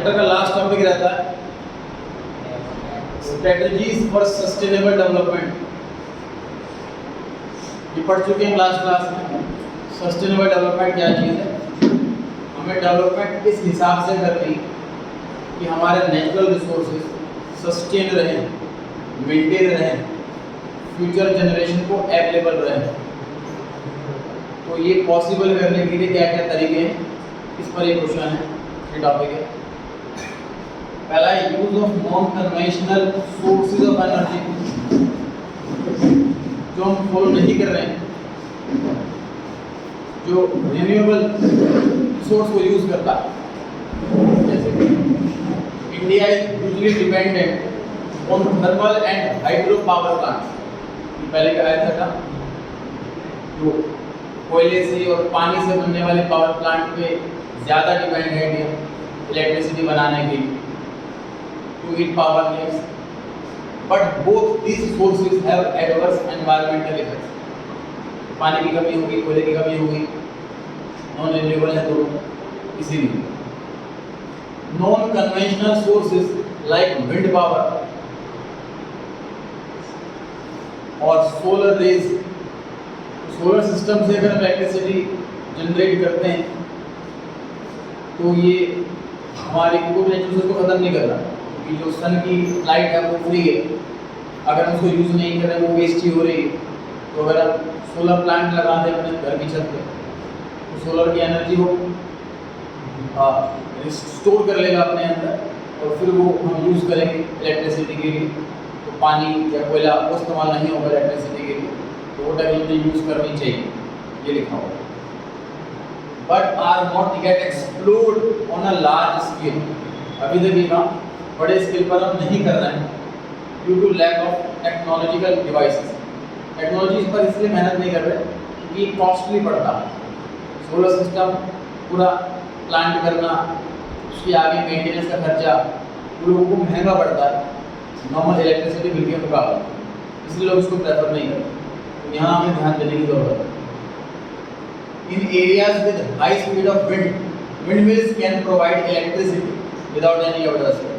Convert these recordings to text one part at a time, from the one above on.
Chapter का last topic रहता है स्ट्रेटजीज फॉर सस्टेनेबल डेवलपमेंट। ये पढ़ चुके हैं लास्ट क्लास में। सस्टेनेबल डेवलपमेंट क्या चीज़ है? हमें डेवलपमेंट इस हिसाब से करनी कि हमारे नेचुरल रिसोर्सेज सस्टेन रहें, मेंटेन रहें, फ्यूचर जनरेशन को अवेलेबल रहें। तो ये पॉसिबल करने के लिए क्या क्या तरीके हैं, इस पर एक क्वेश्चन है, ये टॉपिक है। पहला है use of non conventional sources of energy, जो हम फॉलो नहीं कर रहे हैं, जो रिन्यूएबल सोर्स को यूज करता है। जैसे India is usually dependent on thermal and hydro power plant. पहले का आया था जो कोयले से और पानी से बनने वाले पावर प्लांट पे ज़्यादा डिपेंड है इंडिया इलेक्ट्रिसिटी बनाने के लिए to heat power needs, but both these sources have adverse environmental effects. पानी की कमी होगी, कोयले की कमी होगी, नॉन रिन्यूएबल है दोनों। इसीलिए non conventional sources like wind power और सोलर रेज, सोलर सिस्टम से अगर हम इलेक्ट्रिसिटी जनरेट करते हैं तो ये हमारे को नेचुरल को ख़त्म नहीं कर रहा, क्योंकि जो सन की लाइट है वो फ्री है। अगर हम उसको यूज़ नहीं कर रहे, वो वेस्ट ही हो रही है। तो अगर हम सोलर प्लांट लगा दें अपने घर की छत पे, तो सोलर की एनर्जी वो स्टोर कर लेगा अपने अंदर और फिर वो हम यूज़ करेंगे इलेक्ट्रिसिटी के लिए। तो पानी या कोयला वो इस्तेमाल नहीं होगा इलेक्ट्रिसिटी के लिए, तो वो टेक्नोलॉजी यूज़ करनी चाहिए, ये लिखा हुआ। But are not get explored on a large scale. अभी तक ये काम बड़े स्केल पर हम नहीं कर रहे हैं due to lack of technological devices. Technologies पर इसलिए मेहनत नहीं कर रहे क्योंकि कॉस्टली पड़ता है। सोलर सिस्टम पूरा प्लांट करना, उसके आगे मेंटेनेंस का खर्चा लोगों को महंगा पड़ता है नॉर्मल इलेक्ट्रिसिटी बिल के मुकाबले, इसलिए लोग इसको प्रेफर नहीं करते। तो यहाँ हमें ध्यान देने की जरूरत है। In areas with high speed of wind, windmills can provide electricity without any adversity.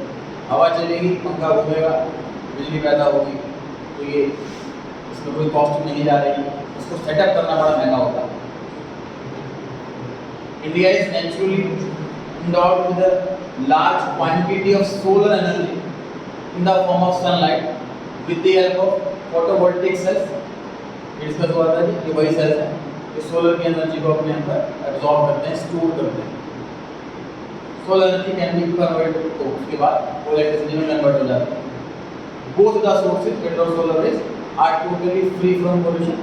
हवा चलेगी, पंखा घूमेगा, बिजली पैदा होगी, तो ये इसमें कोई कॉस्ट नहीं जा रही है। इसको सेटअप करना बड़ा महंगा होता है। India is naturally endowed with a large quantity of solar energy in the form of sunlight with the help of photovoltaic cells. ये डिस्कस हुआ था कि वही सेल्स हैं सोलर की एनर्जी को अपने अंदर एब्जॉर्ब करते हैं, स्टोर करते हैं। Solar energy can be converted, तो उसके बाद वो इलेक्ट्रिसिटी में कन्वर्ट हो जाती है। बोथ द सोर्सेज विंड और solar rays are totally free from pollution,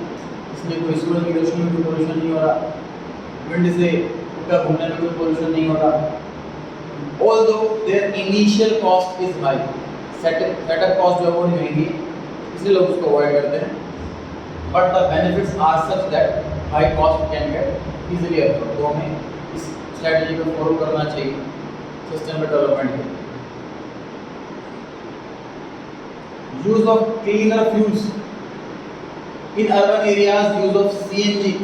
इसमें कोई सूरज की रोशनी में कोई पोल्यूशन नहीं हो रहा, विंड से उनका घूमने में कोई पोल्यूशन नहीं हो रहा। Although their initial cost is high, setup cost जो है वो महंगी है, इसलिए लोग उसको अवॉइड करते हैं। But the benefits are such that high cost can get easily absorb. तो हमें इस स्ट्रेटजी को फॉलो करना चाहिए सस्टेनेबल डेवलपमेंट के। Use of cleaner fuels in urban areas, use of CNG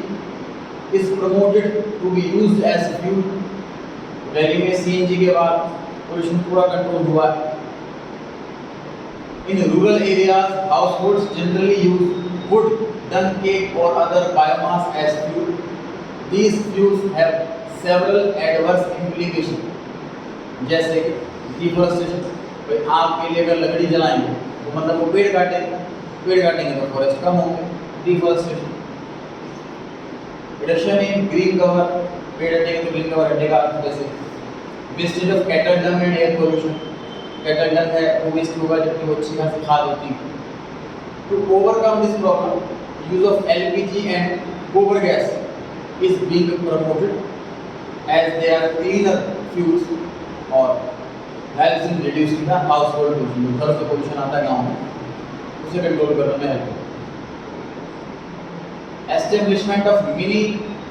is promoted to be used as fuel. Delhi में CNG के बाद पोल्यूशन पूरा कंट्रोल हुआ है। In rural areas households generally use wood, dung cake or other biomass as fuel. These fuels have several adverse implications, जैसे कि deforestation. भाई आग के लिए अगर लकड़ी जलाएंगे तो मतलब वो पेड़ काटेंगे तो फॉरेस्ट कम होंगे, deforestation. Reduction in green cover, पेड़ हटेंगे तो ग्रीन कवर हटेगा। जैसे wastage of cattle Dang and air pollution, cattle डंग है वो वेस्ट होगा जबकि वो अच्छी खासी खाद होती है। To overcome this problem, use of LPG and gobar gas is being promoted as they are cleaner fuels or helps in reducing the household pollution. घर से pollution आता है गाँव में, उसे कंट्रोल करने में हेल्प करता है। Establishment of mini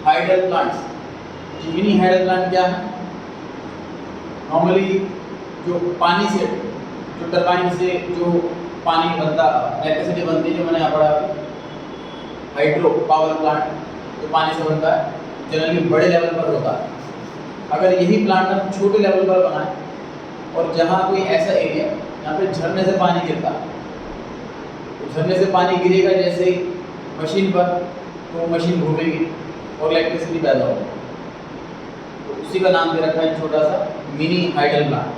hydel plants. Mini hydel plant क्या है? नॉर्मली जो पानी से, जो टरबाइन से जो पानी बनता, इलेक्ट्रिसिटी बनती है, जो मैंने यहाँ पढ़ा हाइड्रो पावर प्लांट जो पानी से बनता है, जनरली बड़े लेवल पर होता है। अगर यही प्लांट हम छोटे लेवल पर बनाएं और जहाँ कोई ऐसा एरिया यहाँ पे झरने से पानी गिरता है, तो झरने से पानी गिरेगा जैसे ही मशीन पर, तो मशीन घूमेगी और इलेक्ट्रिसिटी पैदा होगी। तो उसी का नाम दे रखा है छोटा सा मिनी हाइडल प्लांट।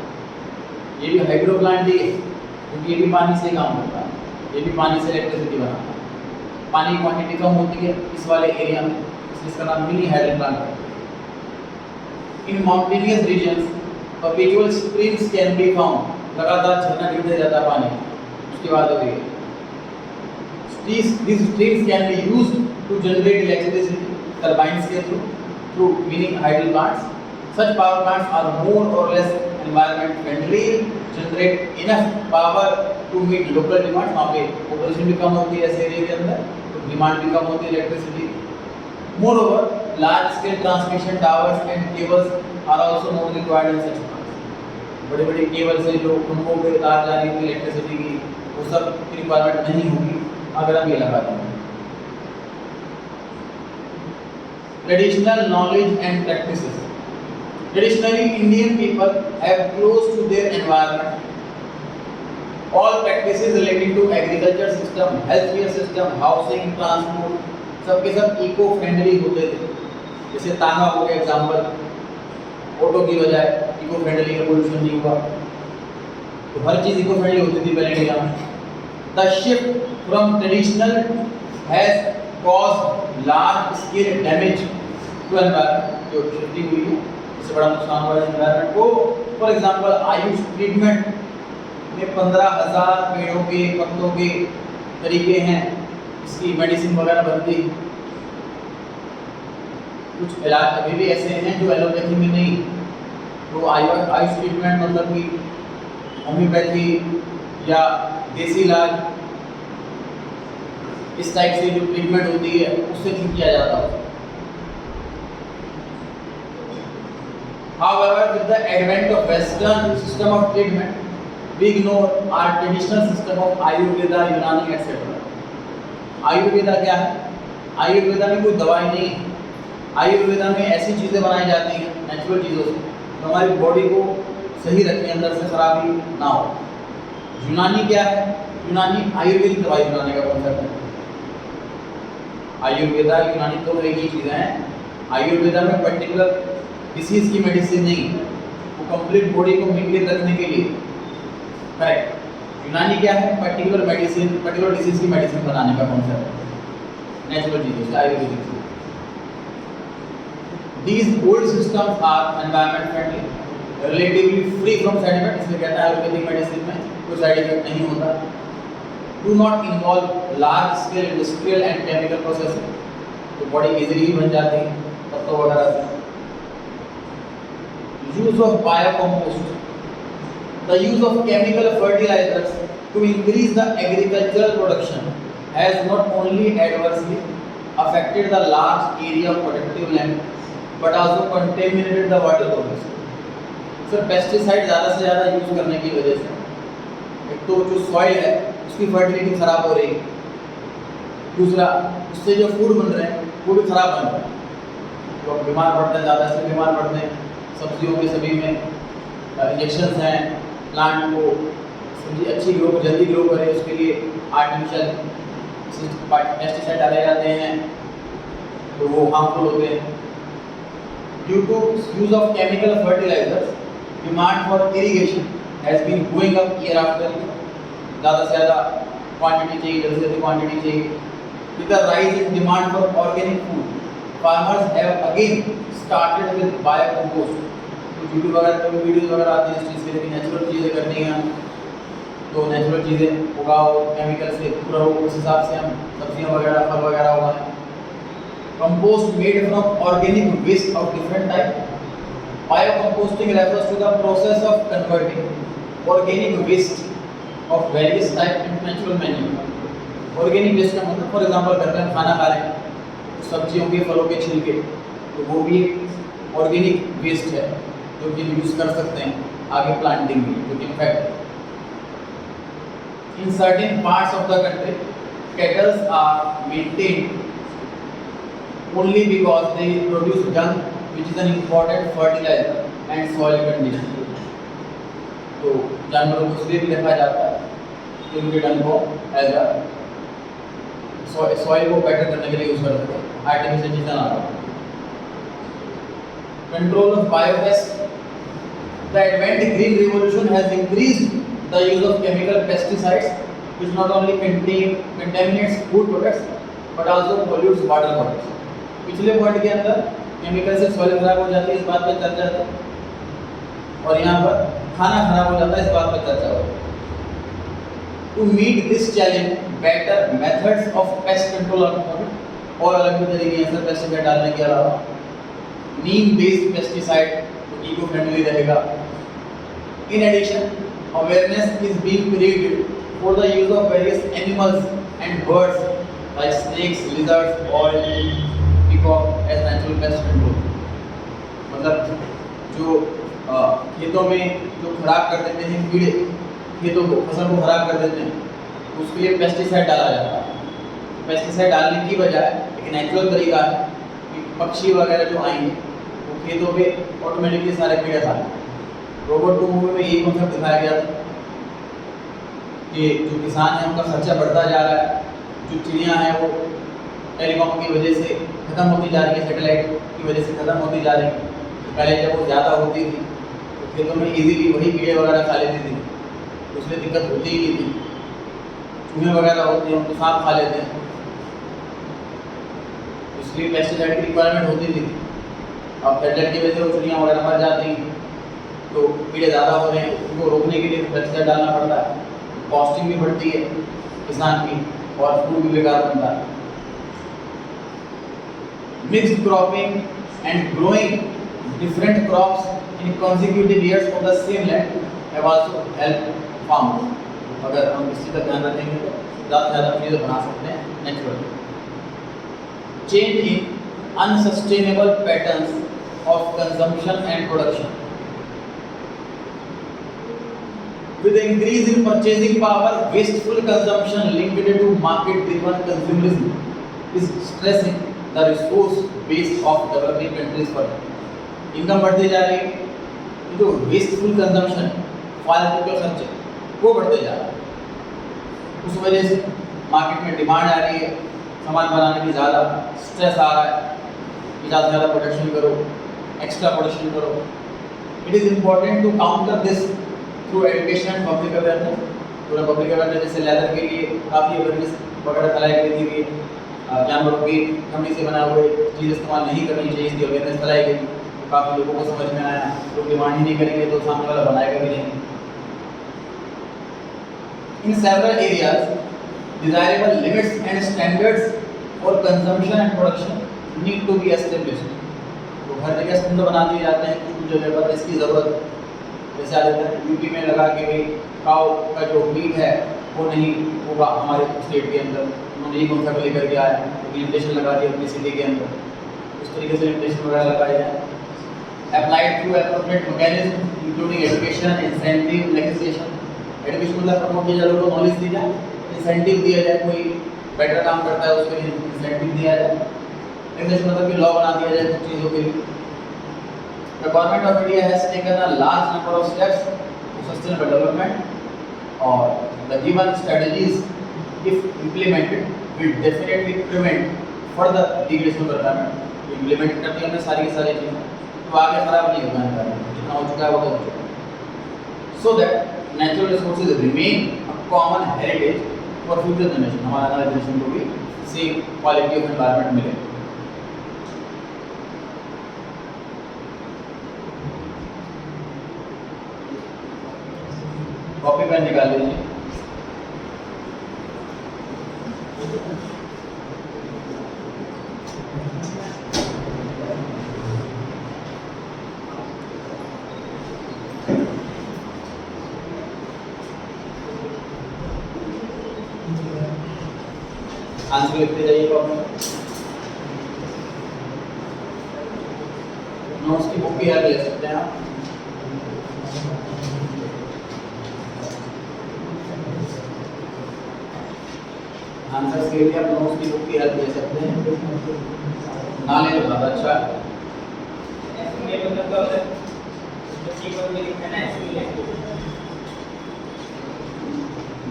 ये भी हाइड्रो प्लांट ही है क्योंकि ये भी पानी से काम करता है, ये भी पानी से इलेक्ट्रिसिटी बनाता है। पानी की क्वांटिटी कम होती है इस वाले एरिया में, इसलिए इसका नाम मिनी हाइडल प्लांट है। In mountainous regions perpetual springs can be found, लगातार झरना गिरते जाता है पानी। उसके बाद होगी these springs can be used to generate electricity turbines के through mini hydel plants. Such power plants are more or less environment friendly, generate enough power to meet local demand। वहाँ पे पॉपुलेशन भी कम होती है ऐसे एरिया के अंदर, तो डिमांड भी कम होती है electricity. Moreover, large scale transmission towers and cables are also not required in such plants। बड़े बड़े केबल से जो खंभों पे तार जा रही होती है इलेक्ट्रिसिटी की, वो सब की रिक्वायरमेंट नहीं होगी अगर हम ये लगाते हैं। Traditional knowledge and practices. Traditionally Indian people have close to their environment. All practices relating to agriculture system, health care system, housing, transport, सबके सब इको फ्रेंडली होते थे। जैसे तांगा हो गया एग्जाम्पल, ऑटो की बजाय इको फ्रेंडली का पोल्यूशन नहीं हुआ, तो हर चीज़ इको फ्रेंडली होती थी पहले इंडिया में। The shift from traditional has caused large scale damage to environment. जो शिफ्टिंग हुई है इससे बड़ा नुकसान हुआ है एनवायरनमेंट को। फॉर एग्जांपल आयुष ट्रीटमेंट में 15,000 पेड़ों के पत्तों के तरीके हैं, इसकी मेडिसिन वगैरह बनती। कुछ इलाज अभी भी ऐसे हैं जो एलोपैथी में नहीं, तो आयुष ट्रीटमेंट मतलब कि होम्योपैथी या देसी इलाज, इस टाइप से जो ट्रीटमेंट होती है उससे ठीक किया जाता है। However, with the advent of Western system of treatment, we ignore our traditional system of Ayurveda, Unani, etc. Ayurveda क्या है? आयुर्वेदा में कोई दवाई नहीं है। आयुर्वेदा में ऐसी चीज़ें बनाई जाती हैं नेचुरल चीज़ों से तो हमारी बॉडी को सही रखें, अंदर से खराबी ना हो। यूनानी क्या है? यूनानी आयुर्वेदिक दवाई बनाने का कॉन्सेप्ट है। आयुर्वेदा यूनानी तो एक ही चीज़ें हैं। आयुर्वेदा में पर्टिकुलर डिसीज़ की मेडिसिन नहीं, वो कंप्लीट बॉडी को मेंटेन रखने के लिए, करेक्ट। यूनानी क्या है? पर्टिकुलर मेडिसिन, पर्टिकुलर डिसीज़ की मेडिसिन बनाने का कॉन्सेप्ट है नेचुरल चीज़ों से, आयुर्वेदिक से। These old systems are environment friendly, relatively free from side effects। इसलिए कहता है आयुर्वेदिक मेडिसिन में कोई साइड इफेक्ट नहीं होता। Do not involve large scale industrial and chemical processing, तो बॉडी इजीली ही बन जाती है पत्तों वगैरह से। Use of biocompost, the use of chemical fertilizers to increase the agricultural production has not only adversely affected the large area of productive land but also contaminated the water bodies। Sir pesticide ज़्यादा से ज़्यादा use करने की वजह से एक तो जो सॉइल है उसकी फर्टिलिटी खराब हो रही है, दूसरा उससे जो फूड बन रहे हैं वो भी खराब बन रहा है। लोग बीमार पड़ते हैं, ज़्यादा से बीमार पड़ते हैं। सब्जियों के सभी में इंजेक्शंस हैं, प्लांट को सब्जी अच्छी ग्रो जल्दी ग्रो करे उसके लिए आर्टिफिशियल पेस्टिसाइड डाले जाते हैं, तो वो हार्मफुल होते हैं। Due to use of chemical fertilizers, demand for irrigation has been going up year after year। ज़्यादा से ज़्यादा क्वांटिटी चाहिए, जल्दी से जल्दी क्वांटिटी चाहिए। With the rise in demand for organic food, farmers have again started with biocompost। तो YouTube वगैरह पे वीडियोस वगैरह आती हैं इस चीज़ के, लेकिन नेचुरल चीज़ें करनी है तो नेचुरल चीज़ें उगाओ, केमिकल से पूरा हो, उस हिसाब से हम सब्जियाँ वगैरह फल वगैरह उगाएं। Compost made from organic waste of different type। Biocomposting refers to the process of converting organic waste of various type into natural manure। Organic waste का मतलब फॉर एग्जांपल घर में हम खाना खा रहे हैं तो सब्जियों के फलों के छिलके, तो वो भी ऑर्गेनिक वेस्ट है जो कि यूज़ कर सकते हैं आगे प्लांटिंग में, जो कि in fact in certain parts of the country cattles are maintained only because they produce dung which is an important fertilizer and soil conditioner। तो जानवरों को इसलिए भी रखा जाता है कि उनके डंग को एज अ सॉइल को बेटर करने के लिए यूज कर सकते हैं, आर्टिफिशियल चीज़ें ना हो। Control of biopest, the advent green revolution has increased the use of chemical pesticides which not only contaminates food products but also pollutes water bodies। पिछले पॉइंट के अंदर केमिकल से सॉइल खराब हो जाती है, इस बात पे चर्चा है, और यहाँ पर खाना खराब हो जाता है, इस बात पे चर्चा हो। To meet this challenge better methods of pest control are important, और अलग भी तरीके हैं सर पेस्टिसाइड डालने के अलावा। नीम बेस्ड पेस्टिसाइड तो इको फ्रेंडली रहेगा। In addition, awareness is being created for the use of various animals and birds like snakes, lizards, or peacock as natural pest control। मतलब जो खेतों में जो खराब कर देते हैं कीड़े, खेतों को फसल को खराब कर देते हैं, उसके लिए पेस्टिसाइड डाला जाता है। पेस्टिसाइड डालने की बजाय एक नेचुरल तरीका है कि पक्षी वगैरह जो आएंगे वो खेतों पे ऑटोमेटिकली सारे कीड़े खा लेंगे। रोबोट 2 मूवी में यही कॉन्सेप्ट दिखाया गया था कि जो किसान है उनका खर्चा बढ़ता जा रहा है, जो चिड़ियाँ हैं वो टेलीकॉम की वजह से ख़त्म होती जा रही है, सैटेलाइट की वजह से ख़त्म होती जा रही है। पहले जब वो ज़्यादा होती थी तो खेतों में इजीली वही कीड़े वगैरह खा लेती थी, उसमें दिक्कत होती ही नहीं थी। चूहे वगैरह होते हैं उनको सांप खा लेते हैं, इसलिए पेस्टिसाइड की रिक्वायरमेंट होती थी। अब सैटेलाइट की वजह से वो चिड़ियाँ वगैरह मर जाती हैं, तो कीड़े ज़्यादा हो रहे हैं, उनको रोकने के लिए पेस्टिसाइड डालना पड़ता है, कॉस्टिंग भी बढ़ती है किसान की और फूड भी बेकार बनता है। Mixed cropping and growing different crops in consecutive years on the same land have also helped farmers। अगर हम इसी का ध्यान रखेंगे तो ज़्यादा से ज़्यादा चीज़ें बना सकते हैं naturally. Change in unsustainable patterns of consumption and production. With the increase in purchasing power, wasteful consumption linked to market-driven consumerism is stressing the resource base of developing countries further। Income बढ़ती जा रही है, तो wasteful consumption, फालतू के खर्चे वो बढ़ते जा रहे हैं। उस वजह से मार्केट में डिमांड आ रही है, सामान बनाने की ज़्यादा स्ट्रेस आ रहा है कि ज़्यादा से ज़्यादा प्रोडक्शन करो, एक्स्ट्रा प्रोडक्शन करो। It is important to counter this through education and public awareness. पूरा पब्लिक अवेयरनेस जैसे लेदर के लिए काफ़ी अवेयरनेस वगैरह फैलाई गई थी कि जानवरों की चमड़ी से बना हुए चीज़ इस्तेमाल नहीं करनी चाहिए, इसकी अवेयरनेस फैलाई गई। तो काफ़ी लोगों को समझ में आया, लोग डिमांड ही नहीं करेंगे तो सामने वाला बनाएगा भी नहीं। In several areas desirable limits and standards for consumption and production need to be established. तो हर जगह स्टैंडर्ड बना दिए जाते हैं, कुछ जगह पर इसकी ज़रूरत है। जैसे आ जाता है यूपी में लगा कि भाई काऊ का जो मीट है वो नहीं होगा हमारे स्टेट के अंदर, उन्होंने ये कॉन्सेप्ट लेकर के आया, लिमिटेशन लगा दी अपनी सिटी के अंदर। उस तरीके से लिमिटेशन वगैरह लगाए जाए। Applied through appropriate mechanism including education, incentive, legislation. Education मतलब प्रमोट किया जाए, लोगों को नॉलेज दी जाए, इंसेंटिव दिया जाए, कोई बेटर काम करता है उसके लिए इंसेंटिव दिया जाए। लेजिस्लेशन मतलब कि लॉ बना दिया जाए कुछ चीज़ों के लिए। The government of India has taken a large number of steps to sustainable development, or the given strategies, if implemented, will definitely prevent further degradation of the environment। Implement करते हैं सारी की सारी चीज़ें, तो आगे खराब नहीं होगा environment, जितना हो चुका है वो तो हो चुका है। So that natural resources remain a common heritage for future generation। हमारा अगला generation को भी same quality of environment मिले। कॉपी पेन निकाल लीजिए। आंसर लिखते जाइए कॉपी। नोट्स की बुक भी याद ले सकते हैं आप। आंसर के लिए आप नोट्स की बुक की हेल्प ले सकते हैं, ना ले तो ज़्यादा अच्छा है।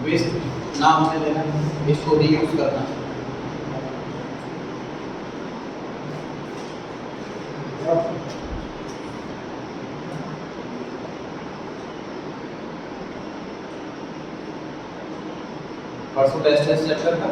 वेस्ट ना होने देना, इसको रीयूज करना। परसों टेस्ट है चैप्टर का।